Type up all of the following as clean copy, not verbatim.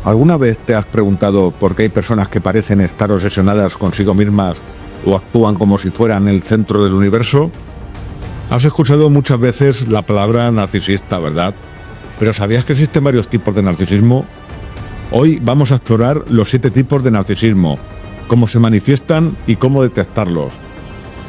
¿Alguna vez te has preguntado por qué hay personas que parecen estar obsesionadas consigo mismas o actúan como si fueran el centro del universo? Has escuchado muchas veces la palabra narcisista, ¿verdad? Pero ¿sabías que existen varios tipos de narcisismo? Hoy vamos a explorar los 7 tipos de narcisismo, cómo se manifiestan y cómo detectarlos.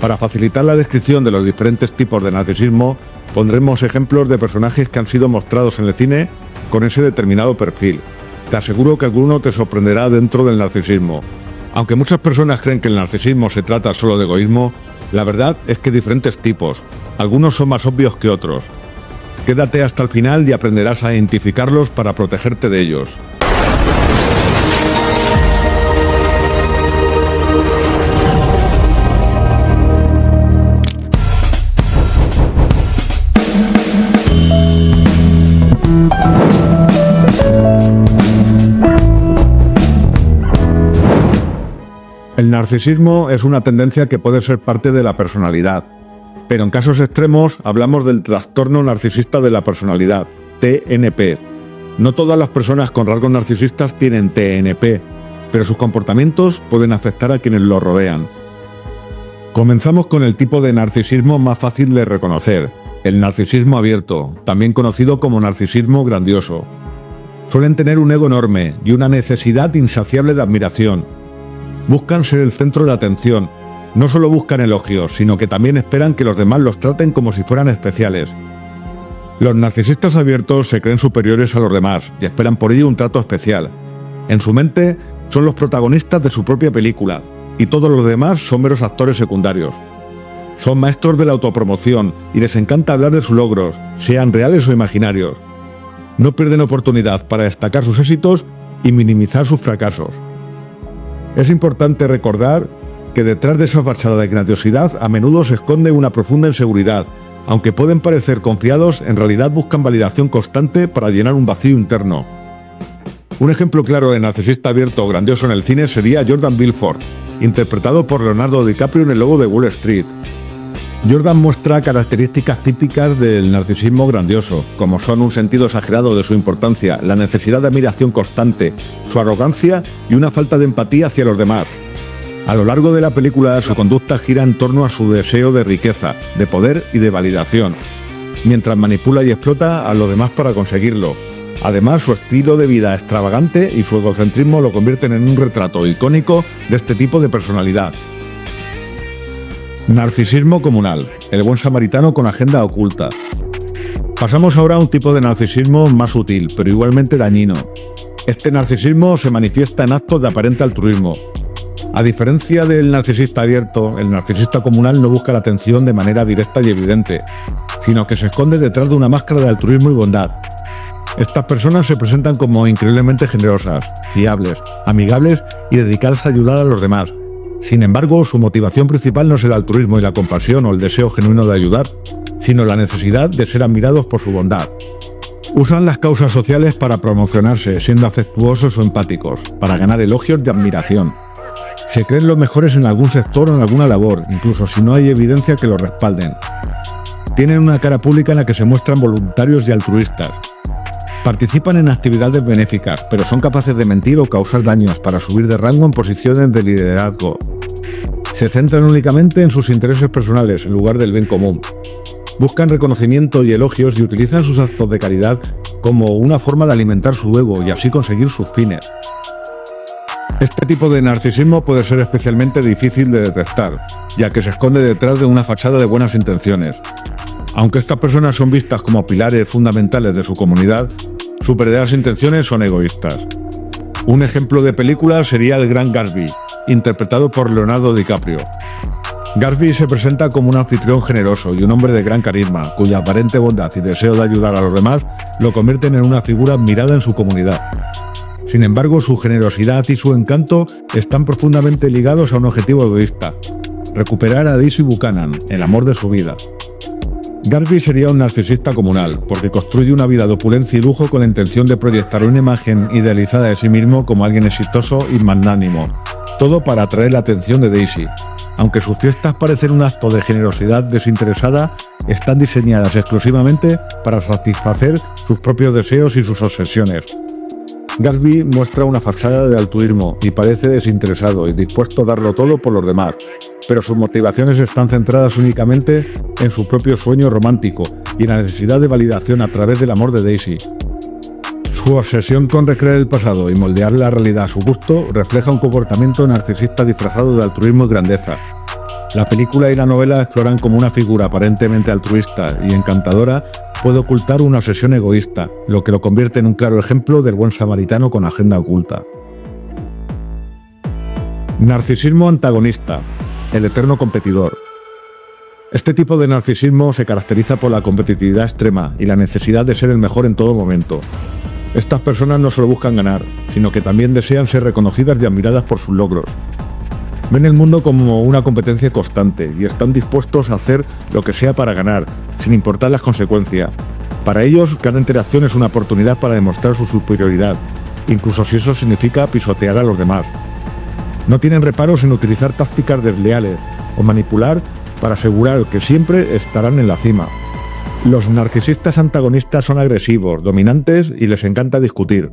Para facilitar la descripción de los diferentes tipos de narcisismo, pondremos ejemplos de personajes que han sido mostrados en el cine con ese determinado perfil. Te aseguro que alguno te sorprenderá dentro del narcisismo. Aunque muchas personas creen que el narcisismo se trata solo de egoísmo, la verdad es que hay diferentes tipos. Algunos son más obvios que otros. Quédate hasta el final y aprenderás a identificarlos para protegerte de ellos. El narcisismo es una tendencia que puede ser parte de la personalidad, pero en casos extremos hablamos del trastorno narcisista de la personalidad, TNP. No todas las personas con rasgos narcisistas tienen TNP, pero sus comportamientos pueden afectar a quienes los rodean. Comenzamos con el tipo de narcisismo más fácil de reconocer, el narcisismo abierto, también conocido como narcisismo grandioso. Suelen tener un ego enorme y una necesidad insaciable de admiración. Buscan ser el centro de atención. No solo buscan elogios, sino que también esperan que los demás los traten como si fueran especiales. Los narcisistas abiertos se creen superiores a los demás y esperan por ello un trato especial. En su mente son los protagonistas de su propia película y todos los demás son meros actores secundarios. Son maestros de la autopromoción y les encanta hablar de sus logros, sean reales o imaginarios. No pierden oportunidad para destacar sus éxitos y minimizar sus fracasos. Es importante recordar que detrás de esa fachada de grandiosidad a menudo se esconde una profunda inseguridad. Aunque pueden parecer confiados, en realidad buscan validación constante para llenar un vacío interno. Un ejemplo claro de narcisista abierto o grandioso en el cine sería Jordan Belfort, interpretado por Leonardo DiCaprio en El Lobo de Wall Street. Jordan muestra características típicas del narcisismo grandioso, como son un sentido exagerado de su importancia, la necesidad de admiración constante, su arrogancia y una falta de empatía hacia los demás. A lo largo de la película, su conducta gira en torno a su deseo de riqueza, de poder y de validación, mientras manipula y explota a los demás para conseguirlo. Además, su estilo de vida extravagante y su egocentrismo lo convierten en un retrato icónico de este tipo de personalidad. Narcisismo comunal, el buen samaritano con agenda oculta. Pasamos ahora a un tipo de narcisismo más sutil, pero igualmente dañino. Este narcisismo se manifiesta en actos de aparente altruismo. A diferencia del narcisista abierto, el narcisista comunal no busca la atención de manera directa y evidente, sino que se esconde detrás de una máscara de altruismo y bondad. Estas personas se presentan como increíblemente generosas, fiables, amigables y dedicadas a ayudar a los demás. Sin embargo, su motivación principal no es el altruismo y la compasión o el deseo genuino de ayudar, sino la necesidad de ser admirados por su bondad. Usan las causas sociales para promocionarse, siendo afectuosos o empáticos, para ganar elogios y admiración. Se creen los mejores en algún sector o en alguna labor, incluso si no hay evidencia que los respalden. Tienen una cara pública en la que se muestran voluntarios y altruistas. Participan en actividades benéficas, pero son capaces de mentir o causar daños para subir de rango en posiciones de liderazgo. Se centran únicamente en sus intereses personales en lugar del bien común. Buscan reconocimiento y elogios y utilizan sus actos de caridad como una forma de alimentar su ego y así conseguir sus fines. Este tipo de narcisismo puede ser especialmente difícil de detectar, ya que se esconde detrás de una fachada de buenas intenciones. Aunque estas personas son vistas como pilares fundamentales de su comunidad, sus verdaderas intenciones son egoístas. Un ejemplo de película sería El Gran Gatsby, interpretado por Leonardo DiCaprio. Gatsby se presenta como un anfitrión generoso y un hombre de gran carisma, cuya aparente bondad y deseo de ayudar a los demás lo convierten en una figura admirada en su comunidad. Sin embargo, su generosidad y su encanto están profundamente ligados a un objetivo egoísta: recuperar a Daisy Buchanan, el amor de su vida. Gatsby sería un narcisista comunal, porque construye una vida de opulencia y lujo con la intención de proyectar una imagen idealizada de sí mismo como alguien exitoso y magnánimo, todo para atraer la atención de Daisy. Aunque sus fiestas parecen un acto de generosidad desinteresada, están diseñadas exclusivamente para satisfacer sus propios deseos y sus obsesiones. Gatsby muestra una fachada de altruismo y parece desinteresado y dispuesto a darlo todo por los demás, pero sus motivaciones están centradas únicamente en su propio sueño romántico y en la necesidad de validación a través del amor de Daisy. Su obsesión con recrear el pasado y moldear la realidad a su gusto refleja un comportamiento narcisista disfrazado de altruismo y grandeza. La película y la novela exploran cómo una figura aparentemente altruista y encantadora puede ocultar una obsesión egoísta, lo que lo convierte en un claro ejemplo del buen samaritano con agenda oculta. Narcisismo antagonista, el eterno competidor. Este tipo de narcisismo se caracteriza por la competitividad extrema y la necesidad de ser el mejor en todo momento. Estas personas no solo buscan ganar, sino que también desean ser reconocidas y admiradas por sus logros. Ven el mundo como una competencia constante y están dispuestos a hacer lo que sea para ganar, sin importar las consecuencias. Para ellos, cada interacción es una oportunidad para demostrar su superioridad, incluso si eso significa pisotear a los demás. No tienen reparos en utilizar tácticas desleales o manipular para asegurar que siempre estarán en la cima. Los narcisistas antagonistas son agresivos, dominantes y les encanta discutir.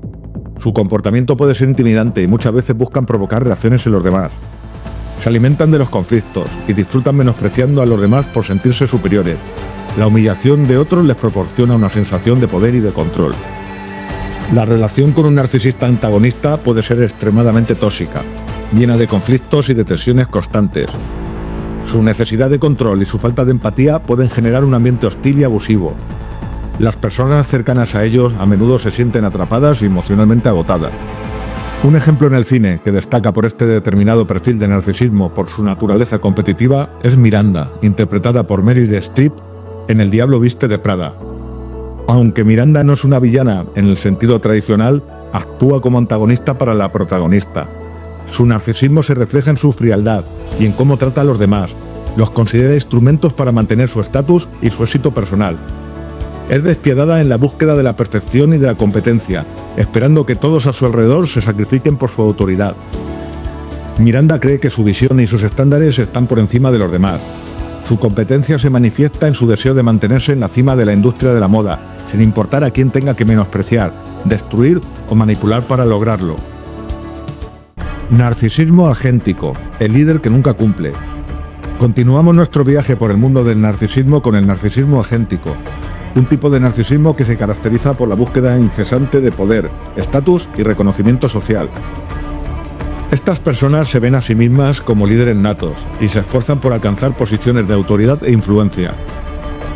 Su comportamiento puede ser intimidante y muchas veces buscan provocar reacciones en los demás. Se alimentan de los conflictos y disfrutan menospreciando a los demás por sentirse superiores. La humillación de otros les proporciona una sensación de poder y de control. La relación con un narcisista antagonista puede ser extremadamente tóxica, llena de conflictos y de tensiones constantes. Su necesidad de control y su falta de empatía pueden generar un ambiente hostil y abusivo. Las personas cercanas a ellos a menudo se sienten atrapadas y emocionalmente agotadas. Un ejemplo en el cine que destaca por este determinado perfil de narcisismo por su naturaleza competitiva es Miranda, interpretada por Meryl Streep en El Diablo Viste de Prada. Aunque Miranda no es una villana en el sentido tradicional, actúa como antagonista para la protagonista. Su narcisismo se refleja en su frialdad y en cómo trata a los demás. Los considera instrumentos para mantener su estatus y su éxito personal. Es despiadada en la búsqueda de la perfección y de la competencia, esperando que todos a su alrededor se sacrifiquen por su autoridad. Miranda cree que su visión y sus estándares están por encima de los demás. Su competencia se manifiesta en su deseo de mantenerse en la cima de la industria de la moda, sin importar a quién tenga que menospreciar, destruir o manipular para lograrlo. Narcisismo agéntico, el líder que nunca cumple. Continuamos nuestro viaje por el mundo del narcisismo con el narcisismo agéntico, un tipo de narcisismo que se caracteriza por la búsqueda incesante de poder, estatus y reconocimiento social. Estas personas se ven a sí mismas como líderes natos y se esfuerzan por alcanzar posiciones de autoridad e influencia.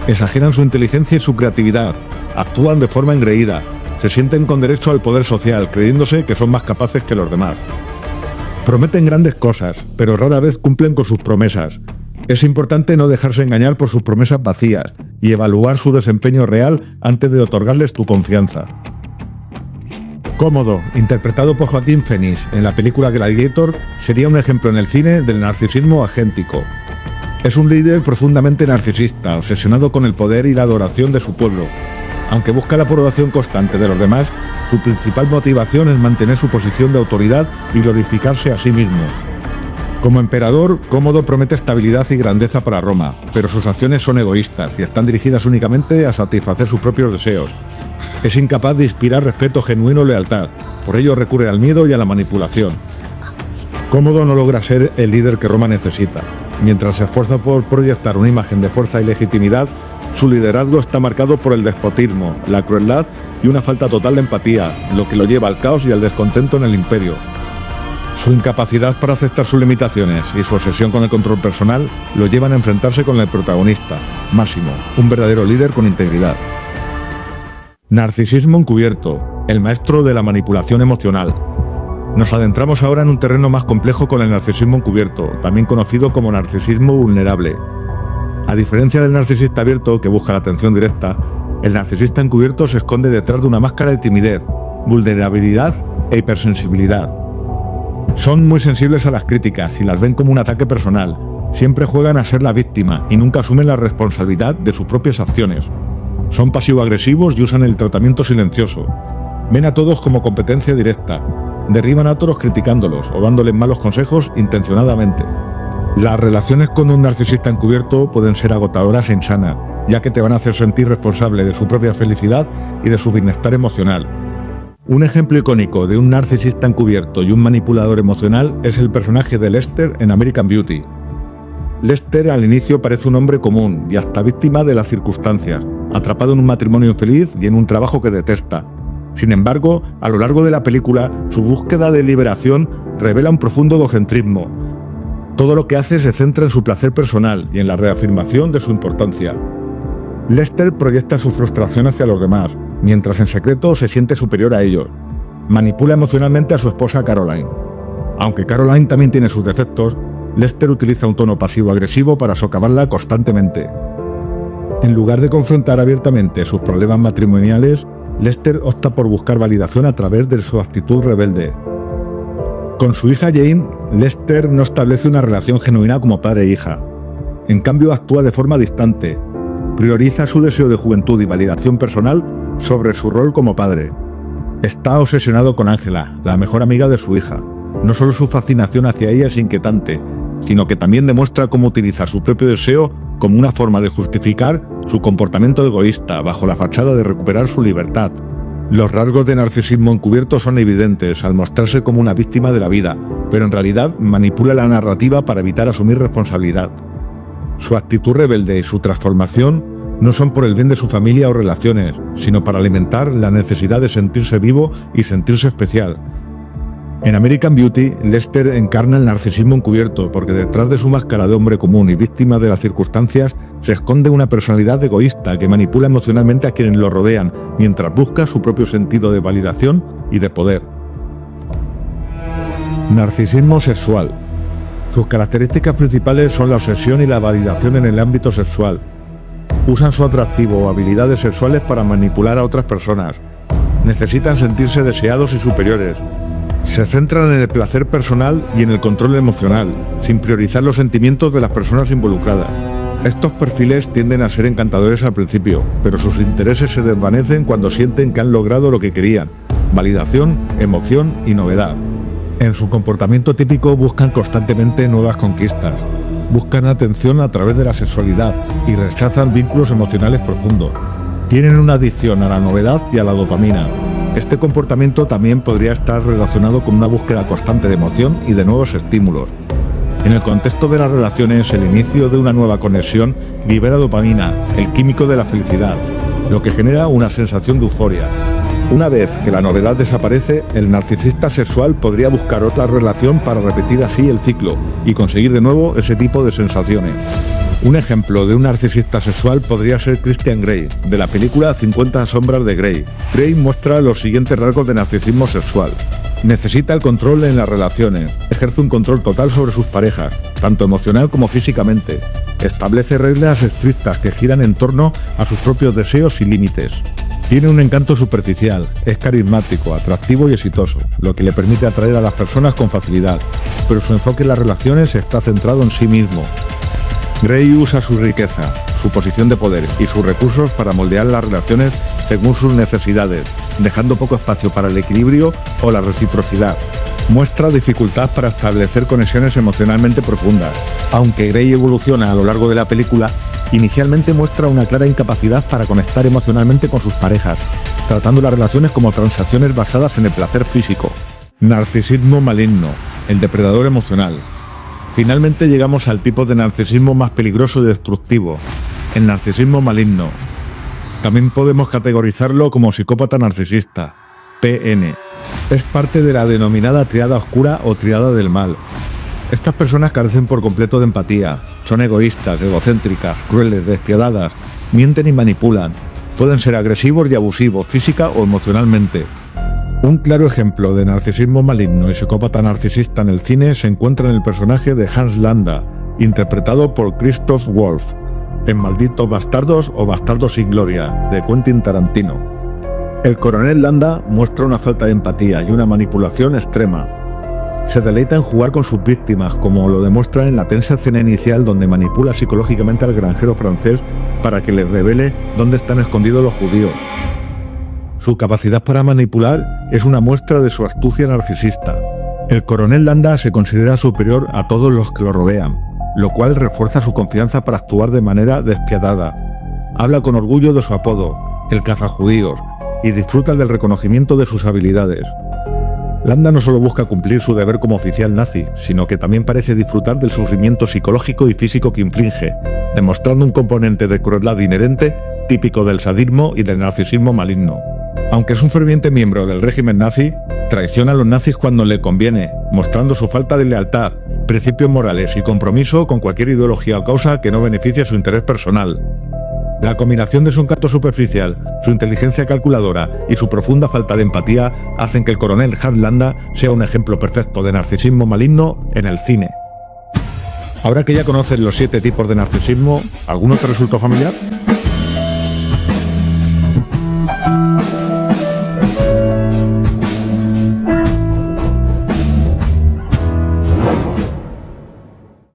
Exageran su inteligencia y su creatividad, actúan de forma engreída, se sienten con derecho al poder social, creyéndose que son más capaces que los demás. Prometen grandes cosas, pero rara vez cumplen con sus promesas. Es importante no dejarse engañar por sus promesas vacías y evaluar su desempeño real antes de otorgarles tu confianza. Cómodo, interpretado por Joaquín Phoenix en la película Gladiator, sería un ejemplo en el cine del narcisismo agéntico. Es un líder profundamente narcisista, obsesionado con el poder y la adoración de su pueblo. Aunque busca la aprobación constante de los demás, su principal motivación es mantener su posición de autoridad y glorificarse a sí mismo. Como emperador, Cómodo promete estabilidad y grandeza para Roma, pero sus acciones son egoístas y están dirigidas únicamente a satisfacer sus propios deseos. Es incapaz de inspirar respeto genuino o lealtad, por ello recurre al miedo y a la manipulación. Cómodo no logra ser el líder que Roma necesita. Mientras se esfuerza por proyectar una imagen de fuerza y legitimidad, su liderazgo está marcado por el despotismo, la crueldad y una falta total de empatía, lo que lo lleva al caos y al descontento en el imperio. Su incapacidad para aceptar sus limitaciones y su obsesión con el control personal lo llevan a enfrentarse con el protagonista, Máximo, un verdadero líder con integridad. Narcisismo encubierto, el maestro de la manipulación emocional. Nos adentramos ahora en un terreno más complejo con el narcisismo encubierto, también conocido como narcisismo vulnerable. A diferencia del narcisista abierto, que busca la atención directa, el narcisista encubierto se esconde detrás de una máscara de timidez, vulnerabilidad e hipersensibilidad. Son muy sensibles a las críticas y las ven como un ataque personal. Siempre juegan a ser la víctima y nunca asumen la responsabilidad de sus propias acciones. Son pasivo-agresivos y usan el tratamiento silencioso. Ven a todos como competencia directa. Derriban a otros criticándolos o dándoles malos consejos intencionadamente. Las relaciones con un narcisista encubierto pueden ser agotadoras e insanas, ya que te van a hacer sentir responsable de su propia felicidad y de su bienestar emocional. Un ejemplo icónico de un narcisista encubierto y un manipulador emocional es el personaje de Lester en American Beauty. Lester al inicio parece un hombre común y hasta víctima de las circunstancias, atrapado en un matrimonio infeliz y en un trabajo que detesta. Sin embargo, a lo largo de la película, su búsqueda de liberación revela un profundo egocentrismo. Todo lo que hace se centra en su placer personal y en la reafirmación de su importancia. Lester proyecta su frustración hacia los demás, mientras en secreto se siente superior a ellos. Manipula emocionalmente a su esposa Caroline. Aunque Caroline también tiene sus defectos, Lester utiliza un tono pasivo-agresivo para socavarla constantemente. En lugar de confrontar abiertamente sus problemas matrimoniales, Lester opta por buscar validación a través de su actitud rebelde. Con su hija Jane, Lester no establece una relación genuina como padre e hija. En cambio, actúa de forma distante. Prioriza su deseo de juventud y validación personal sobre su rol como padre. Está obsesionado con Angela, la mejor amiga de su hija. No solo su fascinación hacia ella es inquietante, sino que también demuestra cómo utiliza su propio deseo como una forma de justificar su comportamiento egoísta bajo la fachada de recuperar su libertad. Los rasgos de narcisismo encubierto son evidentes al mostrarse como una víctima de la vida, pero en realidad manipula la narrativa para evitar asumir responsabilidad. Su actitud rebelde y su transformación no son por el bien de su familia o relaciones, sino para alimentar la necesidad de sentirse vivo y sentirse especial. En American Beauty, Lester encarna el narcisismo encubierto porque detrás de su máscara de hombre común y víctima de las circunstancias se esconde una personalidad egoísta que manipula emocionalmente a quienes lo rodean mientras busca su propio sentido de validación y de poder. Narcisismo sexual. Sus características principales son la obsesión y la validación en el ámbito sexual. Usan su atractivo o habilidades sexuales para manipular a otras personas. Necesitan sentirse deseados y superiores. Se centran en el placer personal y en el control emocional, sin priorizar los sentimientos de las personas involucradas. Estos perfiles tienden a ser encantadores al principio, pero sus intereses se desvanecen cuando sienten que han logrado lo que querían: validación, emoción y novedad. En su comportamiento típico buscan constantemente nuevas conquistas. Buscan atención a través de la sexualidad y rechazan vínculos emocionales profundos. Tienen una adicción a la novedad y a la dopamina. Este comportamiento también podría estar relacionado con una búsqueda constante de emoción y de nuevos estímulos. En el contexto de las relaciones, el inicio de una nueva conexión libera dopamina, el químico de la felicidad, lo que genera una sensación de euforia. Una vez que la novedad desaparece, el narcisista sexual podría buscar otra relación para repetir así el ciclo y conseguir de nuevo ese tipo de sensaciones. Un ejemplo de un narcisista sexual podría ser Christian Grey, de la película 50 sombras de Grey. Grey muestra los siguientes rasgos de narcisismo sexual. Necesita el control en las relaciones, ejerce un control total sobre sus parejas, tanto emocional como físicamente. Establece reglas estrictas que giran en torno a sus propios deseos y límites. Tiene un encanto superficial, es carismático, atractivo y exitoso, lo que le permite atraer a las personas con facilidad, pero su enfoque en las relaciones está centrado en sí mismo. Grey usa su riqueza, su posición de poder y sus recursos para moldear las relaciones según sus necesidades, dejando poco espacio para el equilibrio o la reciprocidad. Muestra dificultad para establecer conexiones emocionalmente profundas. Aunque Grey evoluciona a lo largo de la película, inicialmente muestra una clara incapacidad para conectar emocionalmente con sus parejas, tratando las relaciones como transacciones basadas en el placer físico. Narcisismo maligno, el depredador emocional. Finalmente llegamos al tipo de narcisismo más peligroso y destructivo, el narcisismo maligno. También podemos categorizarlo como psicópata narcisista, PN. Es parte de la denominada triada oscura o triada del mal. Estas personas carecen por completo de empatía, son egoístas, egocéntricas, crueles, despiadadas, mienten y manipulan. Pueden ser agresivos y abusivos física o emocionalmente. Un claro ejemplo de narcisismo maligno y psicópata narcisista en el cine se encuentra en el personaje de Hans Landa, interpretado por Christoph Waltz, en Malditos Bastardos o Bastardos sin Gloria, de Quentin Tarantino. El coronel Landa muestra una falta de empatía y una manipulación extrema. Se deleita en jugar con sus víctimas, como lo demuestra en la tensa escena inicial donde manipula psicológicamente al granjero francés para que le revele dónde están escondidos los judíos. Su capacidad para manipular es una muestra de su astucia narcisista. El coronel Landa se considera superior a todos los que lo rodean, lo cual refuerza su confianza para actuar de manera despiadada. Habla con orgullo de su apodo, el cazajudíos, y disfruta del reconocimiento de sus habilidades. Landa no solo busca cumplir su deber como oficial nazi, sino que también parece disfrutar del sufrimiento psicológico y físico que inflige, demostrando un componente de crueldad inherente típico del sadismo y del narcisismo maligno. Aunque es un ferviente miembro del régimen nazi, traiciona a los nazis cuando le conviene, mostrando su falta de lealtad, principios morales y compromiso con cualquier ideología o causa que no beneficie su interés personal. La combinación de su encanto superficial, su inteligencia calculadora y su profunda falta de empatía hacen que el coronel Hans Landa sea un ejemplo perfecto de narcisismo maligno en el cine. Ahora que ya conoces los 7 tipos de narcisismo, ¿alguno te resultó familiar?